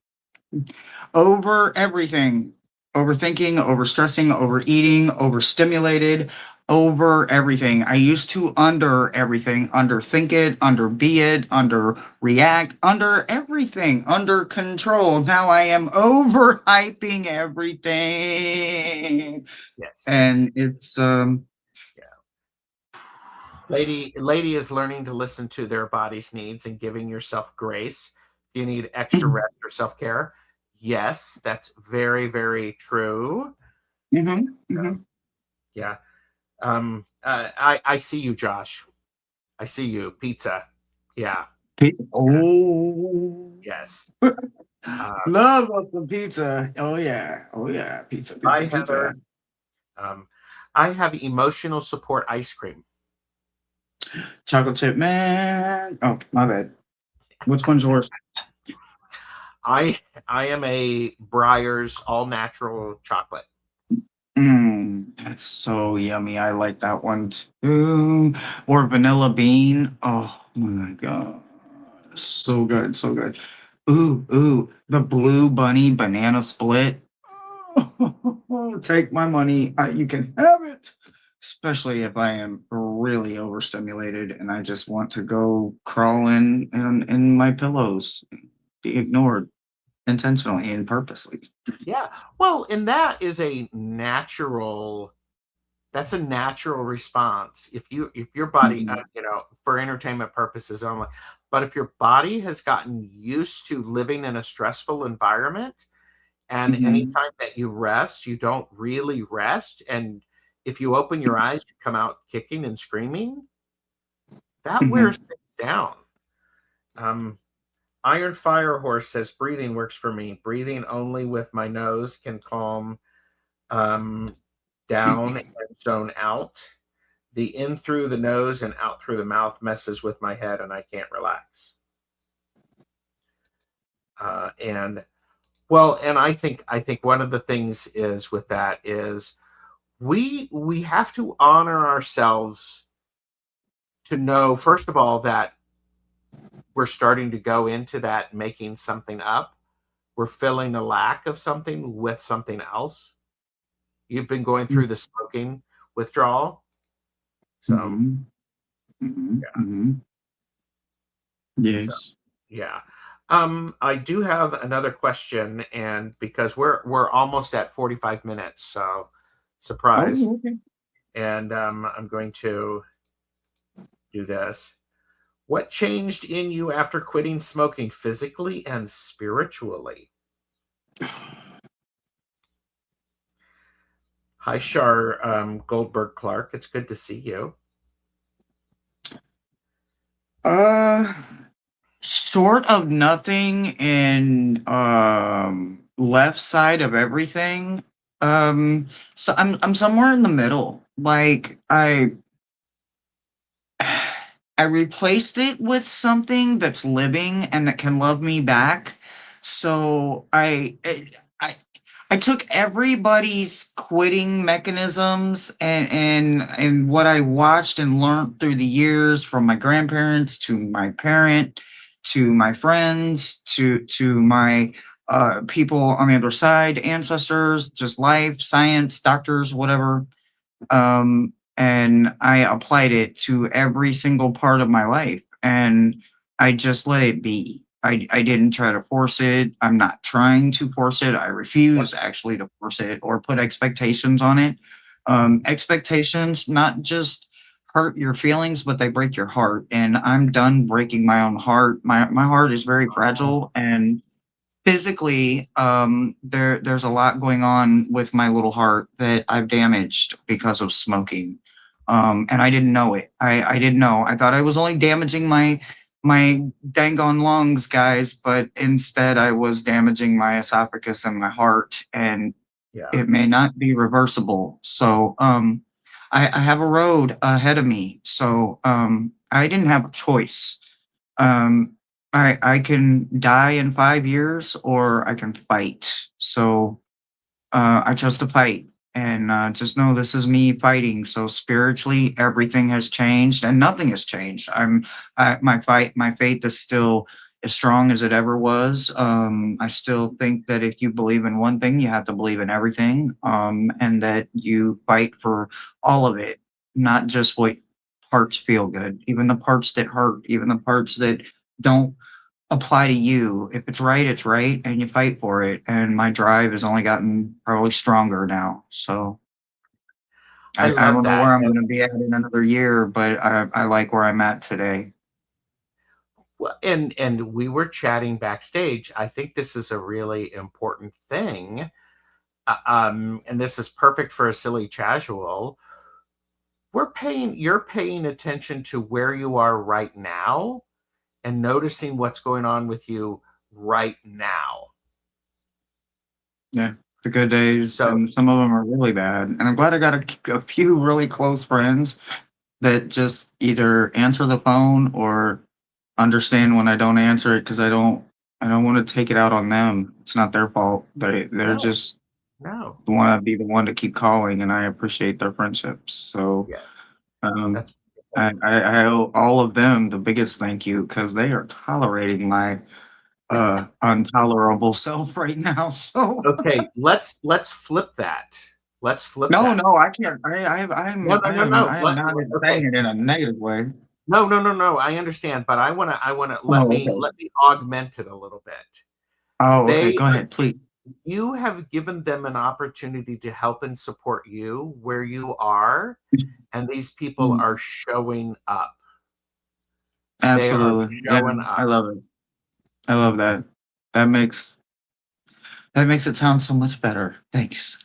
over everything. Overthinking, overstressing, overeating, overstimulated, over everything. I used to under everything, underthink it, underbe it, under react, under everything, under control. Now I am overhyping everything. yes, And it's yeah. Lady is learning to listen to their body's needs and giving yourself grace. You need extra mhm, rest or self care. Yes, that's very very true. mhm, Uh, mhm. yeah. I see you, Josh. I see you. Pizza. Yeah. Yeah. Oh, Yes. Uh, love us some pizza. Oh yeah. Oh yeah. Pizza, pizza, hi, Heather. pizza. Um, I have emotional support ice cream. Chocolate chip man. Oh, my bad. Which one's yours? I I am a Breyer's all natural chocolate. That's so yummy. I like that one too. Or vanilla bean. Oh my god. So good, so good. Ooh, the blue bunny banana split. Take my money. You can have it. Especially if I am really overstimulated and I just want to go crawl in my pillows, be ignored intentionally and purposely. Yeah. Well, and that is a natural that's a natural response. If your body, Mhm, for entertainment purposes only, but if your body has gotten used to living in a stressful environment, and mhm, anytime that you rest, you don't really rest, and if you open your eyes, you come out kicking and screaming, that wears mhm, things down. Um, Iron Fire Horse says breathing works for me. Breathing only with my nose can calm um, down and zone out. The in through the nose and out through the mouth messes with my head and I can't relax. And well, and I think one of the things is with that is we have to honor ourselves to know first of all that we're starting to go into that making something up. We're filling a lack of something with something else. You've been going through the smoking withdrawal. So, mhm, mhm, yeah. mhm. So, Yes. yeah. I do have another question, and because we're almost at 45 minutes, so surprise. Oh, okay. And I'm going to do this. What changed in you after quitting smoking physically and spiritually? Hi, Shar Goldberg Clark. It's good to see you. Uh, Sort of nothing and left side of everything. So I'm somewhere in the middle. Like I replaced it with something that's living and that can love me back. So I took everybody's quitting mechanisms and what I watched and learned through the years from my grandparents to my parent to my friends to my people on the other side, ancestors, just life, science, doctors, whatever, and I applied it to every single part of my life, and I just let it be. I didn't try to force it. I'm not trying to force it. I Yep. refuse actually to force it or put expectations on it. Expectations not just hurt your feelings, but they break your heart. And I'm done breaking my own heart. My heart is very fragile, and physically, there's a lot going on with my little heart that I've damaged because of smoking, and I didn't know it. I didn't know. I thought I was only damaging my dang on lungs, guys, but instead I was damaging my esophagus and my heart, and Yeah. it may not be reversible. So, I have a road ahead of me, so I didn't have a choice. Um, I can die in 5 years, or I can fight. So I chose to fight, and just know this is me fighting. So spiritually, everything has changed, and nothing has changed. My faith is still as strong as it ever was. I still think that if you believe in one thing, you have to believe in everything, and that you fight for all of it, not just what parts feel good, even the parts that hurt, even the parts that don't apply to you. If it's right, it's right, and you fight for it. And my drive has only gotten probably stronger now. So I I love don't know that. where I'm And going to be at in another year, but I like where I'm at today. well, and we were chatting backstage. I think this is a really important thing. And this is perfect for a silly casual. You're paying attention to where you are right now and noticing what's going on with you right now. Yeah, the good days, So, and some of them are really bad. And I'm glad I got a few really close friends that just either answer the phone or understand when I don't answer it, because I don't want to take it out on them. It's not their fault. They're no, just no. want to be the one to keep calling, and I appreciate their friendships. So Yeah, um, that's beautiful. I owe all of them the biggest thank you, because they are tolerating my intolerable self right now. So Okay, let's flip that. Let's flip no, that. no, I can't. No, no, no, no. I am not Okay. saying it in a negative way. No, no, no, no. I understand, but I wanna Oh, okay. let me augment it a little bit. Oh, okay. They Go ahead, please. You have given them an opportunity to help and support you where you are, and these people Mm, are showing up. They are absolutely. Yeah, showing I up. love it. I love that. That makes that makes it sound so much better. Thanks.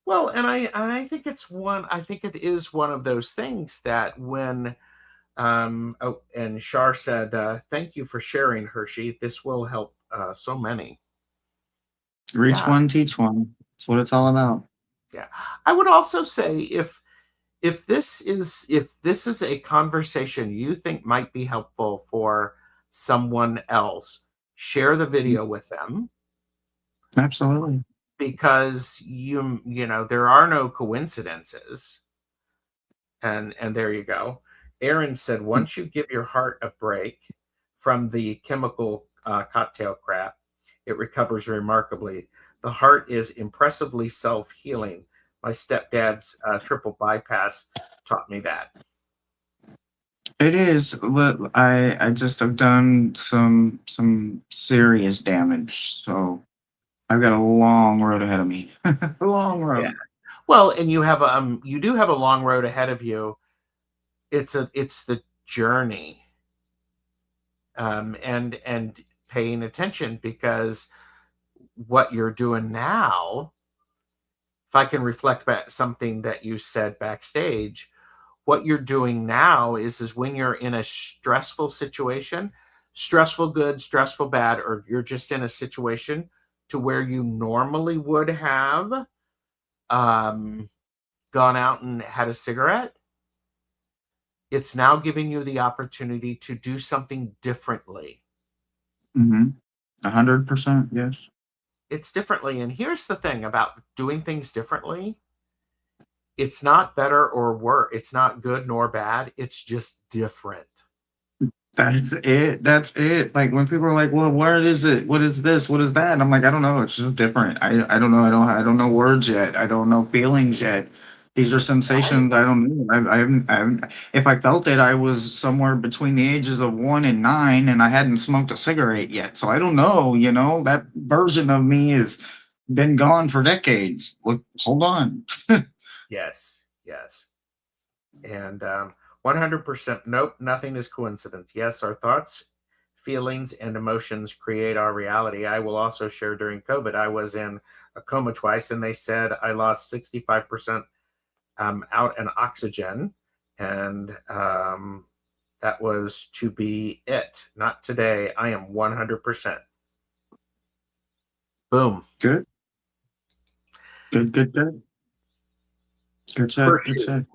Well, and I think I think it is one of those things that when oh, and Shar said, thank you for sharing, Hershey. This will help so many. Reach Yeah, one, teach one. That's what it's all about. yeah. I would also say if this is a conversation you think might be helpful for someone else, share the Mm, video with them absolutely. because you know there are no coincidences. And there you go. Aaron said, Mm, once you give your heart a break from the chemical cocktail crap, it recovers remarkably. The heart is impressively self healing. My stepdad's triple bypass taught me that. it is, but I just have done some serious damage, so I've got a long road ahead of me. A long Yeah. road. Well, and you do have a long road ahead of you. It's the journey, and paying attention because what you're doing now, if I can reflect back something that you said backstage, what you're doing now is when you're in a stressful situation, stressful good, stressful bad, or you're just in a situation to where you normally would have um, gone out and had a cigarette, it's now giving you the opportunity to do something differently. Mhm. 100%, yes. It's differently. And here's the thing about doing things differently, it's not better or worse. It's not good nor bad. It's just different. That's it. That's it. Like when people are like, "Well, what is it? What is this? What is that?" And I'm like, "I don't know. It's just different. I don't know. I don't know words yet. I don't know feelings yet. These are Right? sensations I don't know. I haven't. If I felt it, I was somewhere between the ages of 1 and 9, and I hadn't smoked a cigarette yet. So I don't know. You know, that version of me has been gone for decades. Look, hold on. Yes. Yes. And 100%. Nope. Nothing is coincidence. Yes, our thoughts, feelings, and emotions create our reality. I will also share during COVID, I was in a coma twice, and they said I lost 65% out in oxygen. And that was to be it. Not today. I am 100%. Boom. Good. Good. Good. Good. Good shit. Good Hershey, shit.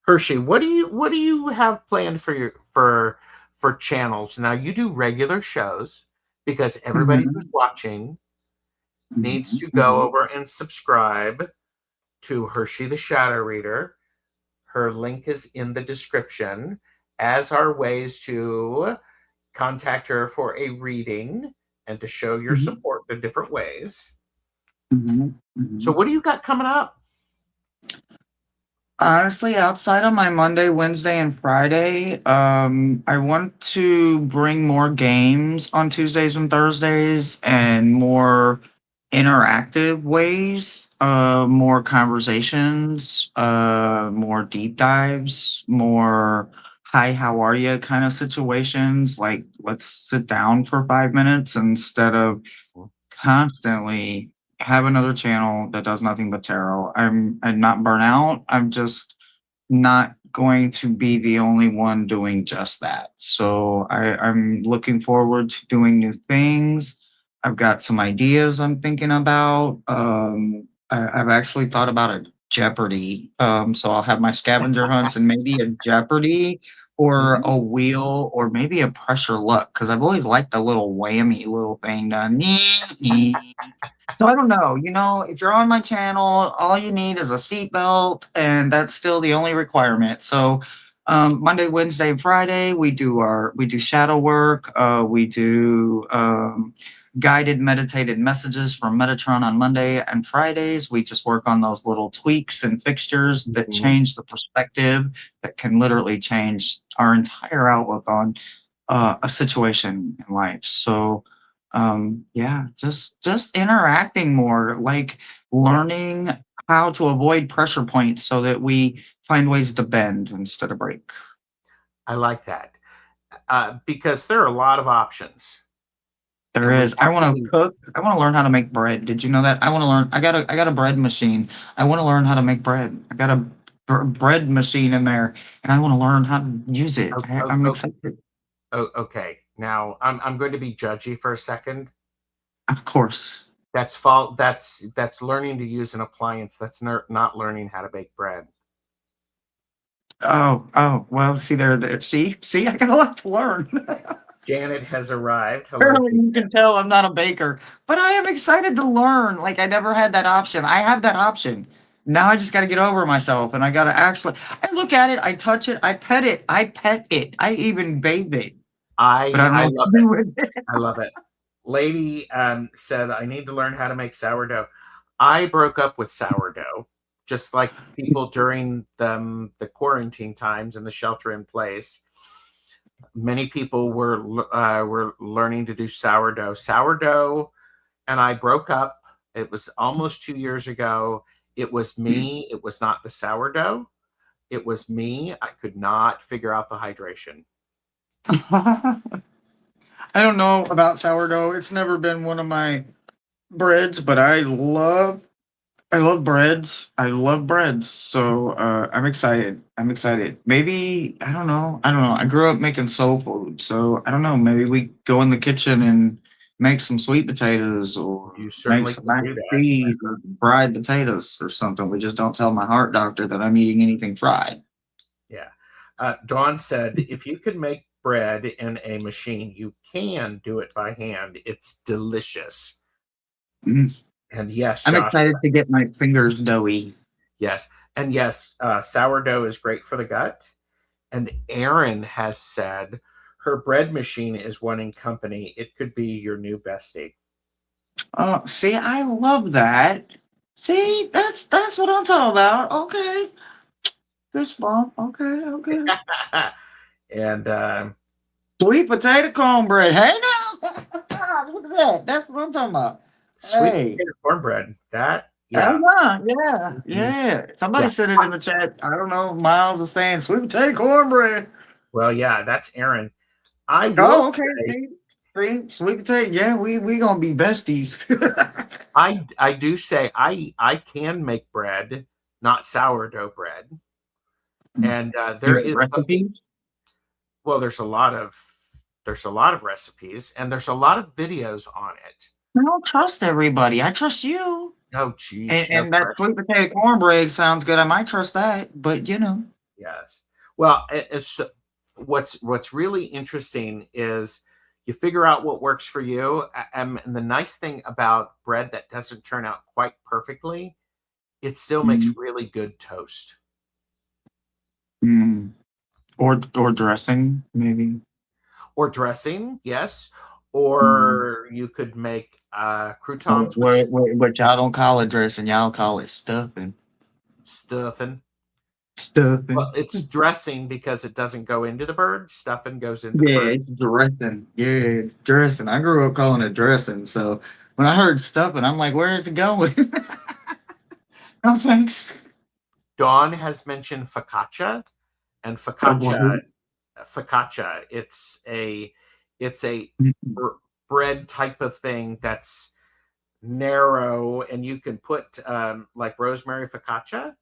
Hershey, what do you have planned for your for channels? Now you do regular shows because everybody who's Mhm. watching needs Mhm. to go Mhm. over and subscribe to Hershey the Shadow Reader. Her link is in the description, as are ways to contact her for a reading and to show your Mhm. support in different ways. Mhm. So, Mhm. what do you got coming up? Honestly, outside of my Monday, Wednesday, and Friday, I want to bring more games on Tuesdays and Thursdays and more interactive ways, more conversations, more deep dives, more hi, how are you kind of situations. Like, let's sit down for 5 minutes instead of constantly have another channel that does nothing but tarot. I'm not burnt out. I'm just not going to be the only one doing just that. So I'm looking forward to doing new things. I've got some ideas I'm thinking about. I've actually thought about a Jeopardy. So I'll have my scavenger hunts and maybe a Jeopardy or Mhm. a wheel or maybe a pressure luck because I've always liked the little whammy little thing done. So I don't know. If you're on my channel, all you need is a seatbelt, and that's still the only requirement. So Monday, Wednesday, and Friday, we do shadow work. We do guided meditated messages from Metatron on Monday and Fridays. We just work on those little tweaks and fixtures that Mhm. change the perspective, that can literally change our entire outlook on a situation in life. So yeah, just interacting more, like Yes, learning how to avoid pressure points so that we find ways to bend instead of break. I like that because there are a lot of options, There and we is. I have to want to be. cook. I want to learn how to make bread. Did you know that? I want to learn. I got a bread machine. I want to learn how to make bread. I got a bread machine in there, and I want to learn how to use it. Oh, oh, I'm oh, excited. oh, okay. Now I'm going to be judgy for a second. Of course. That's fault. That's learning to use an appliance. That's not learning how to bake bread. Oh, oh, well, see there. See, I got a lot to learn. Janet has arrived. Hello, Apparently, Janet. you can tell I'm not a baker, but I am excited to learn. Like I never had that option. I have that option. Now I just got to get over myself, and I got to actually. I look at it, I touch it, I pet it, I even bathe it, but I I don't know I what love to it. do with it. I love it. Lady said I need to learn how to make sourdough. I broke up with sourdough, just like people during the quarantine times and the shelter in place. Many people were learning to do sourdough. Sourdough and I broke up. It was almost 2 years ago. It was me. It was not the sourdough. It was me. I could not figure out the hydration. I don't know about sourdough. It's never been one of my breads, but I love breads. I love breads. So I'm excited. I'm excited. Maybe I don't know. I don't know. I grew up making soul food, so I don't know. Maybe we go in the kitchen and make some sweet potatoes, or You make certainly some could mac do and that. cheese, or fried potatoes, or something. We just don't tell my heart doctor that I'm eating anything fried. Yeah. Dawn said, if you could make bread in a machine, you can do it by hand. It's delicious. Mm. And yes, I'm Josh, excited to get my fingers doughy. yes. And yes, sourdough is great for the gut. And Erin has said her bread machine is one in company. It could be your new bestie. See, I love that. See, that's what I'm talking about. Okay, fist bump. Okay, okay. and Sweet potato cornbread. Hey now, look at that. That's what I'm talking about. sweet Hey, potato cornbread. That, that's yeah. not. Yeah, Mhm. yeah. Somebody Yeah. said it in the chat. I don't know. Miles is saying sweet potato cornbread. Well, yeah, that's Erin. I will Oh, okay. say See, sweet potato. Yeah, we gonna be besties. I do say I can make bread, not sourdough bread, and You there have is something. recipes? Well, there's a lot of recipes, and there's a lot of videos on it. I don't trust everybody. I trust you. Oh, geez, no And that pressure. sweet potato cornbread sounds good. I might trust that, but you know. Yes. Well, it's what's really interesting is you figure out what works for you. And the nice thing about bread that doesn't turn out quite perfectly, it still makes Mm, really good toast mm. Or dressing, maybe. or dressing. Yes. Mm. Or you could make What, croutons with what, what, what y'all don't call it dressing, y'all call it stuffing. stuffing. Well, Stuffing. it's dressing because it doesn't go into the bird. Stuffing goes into the Yeah, bird. it's dressing. Yeah, it's dressing. I grew up calling it dressing. So when I heard stuffing, I'm like, where is it going? No thanks. Dawn has mentioned focaccia, and Of what? focaccia. It's a bread type of thing that's narrow, and you can put like rosemary focaccia.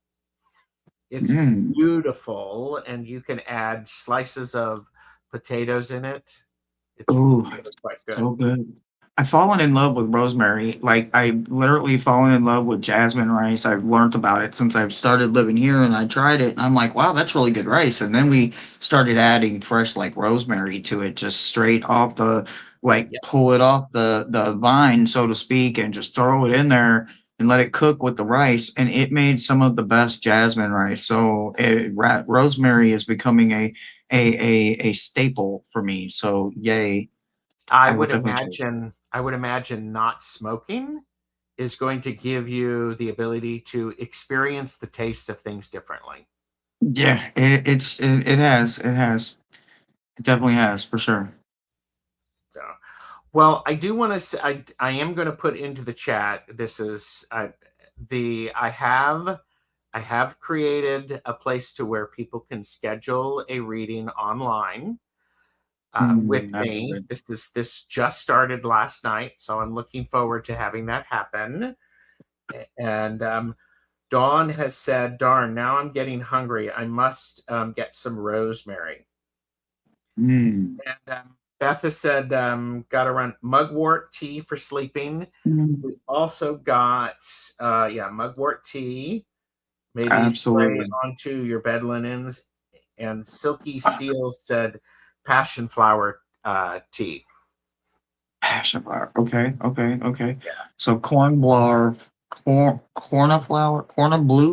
It's Mm. beautiful, and you can add slices of potatoes in it. It's Oh, really quite good. so good. I've fallen in love with rosemary. Like I literally fallen in love with jasmine rice. I've learned about it since I've started living here and I tried it and I'm like, wow, that's really good rice. And then we started adding fresh like rosemary to it, just straight off the like Yeah, pull it off the vine, so to speak, and just throw it in there and let it cook with the rice. And it made some of the best jasmine rice. So rosemary is becoming a staple for me. So yay. I will definitely try. I would imagine not smoking is going to give you the ability to experience the taste of things differently. Yeah, it has it definitely has for sure. So, well, I do want to say I am going to put into the chat. This is the I have created a place to where people can schedule a reading online with That'd be me. good. This just started last night, so I'm looking forward to having that happen. And Dawn has said, "Darn, now I'm getting hungry. I must get some rosemary." Mm. And Beth has said, "Got to run mugwort tea for sleeping." Mm. We also got, yeah, mugwort tea. Maybe spray Absolutely. onto your bed linens. And Silky Steel said, passion flower tea. Passion flower. Okay, okay, okay. Yeah, So corn blue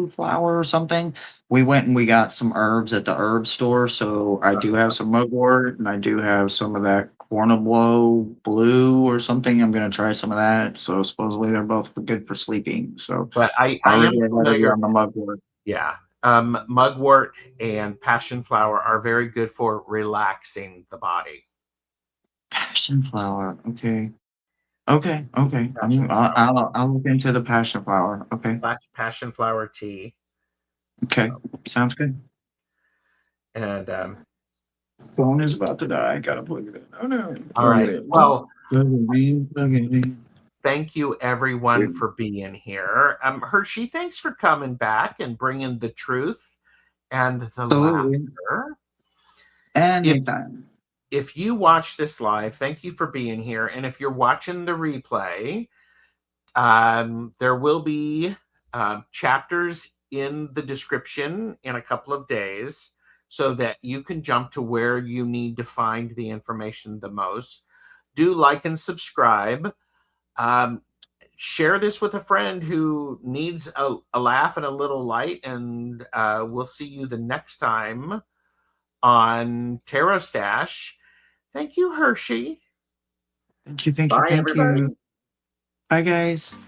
flower or something. We went and we got some herbs at the herb store. So I do have some mugwort and I do have some of that cornblow blue or something. I'm gonna try some of that. So supposedly they're both good for sleeping. So but I am already ahead of you familiar. on the mugwort. Yeah, mugwort and passion flower are very good for relaxing the body. Passion flower. Okay. Okay. Okay. Passion I'll look into the passion flower. Okay. passion flower tea. Okay. Sounds good. And Phone is about to die. Gotta plug it in. Oh no. all Plug it right. in. Well, Plug it in. Plug it in. thank you everyone for being here. Hershey, thanks for coming back and bringing the truth and the Absolutely. laughter. If Anytime. if you watch this live, thank you for being here. And if you're watching the replay, there will be chapters in the description in a couple of days so that you can jump to where you need to find the information the most. Do like and subscribe. Um, Share this with a friend who needs a laugh and a little light. And we'll see you the next time on TarotStache. Thank you, Hershey. Thank you. Thank you. Bye, Thank you. everybody. Bye, guys.